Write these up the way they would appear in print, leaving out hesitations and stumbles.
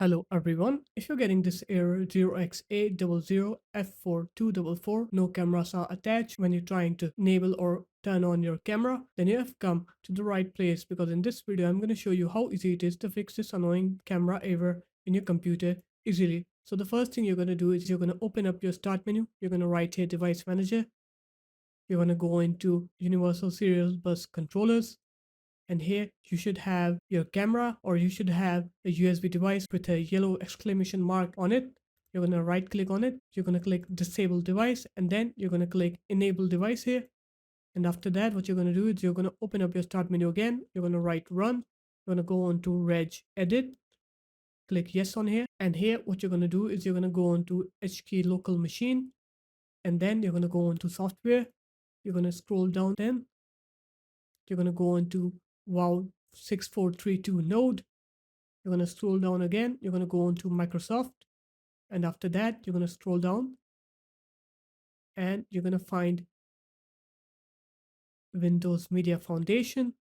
Hello everyone, if you're getting this error 0xA00F4244, no cameras are attached when you're trying to enable or turn on your camera, then you have come to the right place because in this video I'm going to show you how easy it is to fix this annoying camera error in your computer easily. So the first thing you're going to do is you're going to open up your start menu, you're going to write here device manager, you're going to go into universal serial bus controllers, and here you should have your camera or you should have a USB device with a yellow exclamation mark on it. You're going to right click on it. You're going to click disable device and then you're going to click enable device here. And after that, what you're going to do is you're going to open up your start menu again. You're going to write run. You're going to go on to reg edit. Click yes on here. And here, what you're going to do is you're going to go on to HK local machine. And then you're going to go on to software. You're going to scroll down then. You're going to go into wow6432 node. You're going to scroll down again. You're going to go into Microsoft. And after that, you're going to scroll down and you're going to find Windows Media Foundation.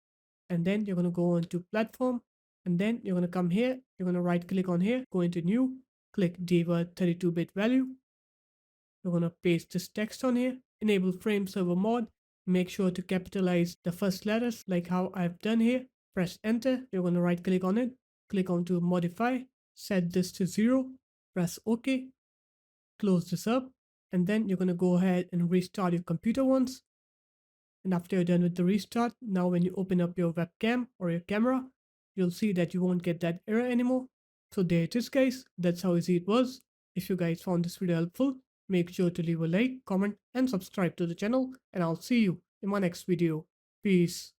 And then you're going to go into platform. And then you're going to come here. You're going to right click on here, go into new, click debug 32-bit value. You're going to paste this text on here, enable frame server mod. Make sure to capitalize the first letters like how I've done here. Press enter. You're going to right click on it, click on to modify, set this to 0, press OK, close this up, and then you're going to go ahead and restart your computer once. And after you're done with the restart, now when you open up your webcam or your camera, you'll see that you won't get that error anymore. So there it is guys, that's how easy it was. If you guys found this video helpful, make sure to leave a like, comment and subscribe to the channel, and I'll see you in my next video. Peace.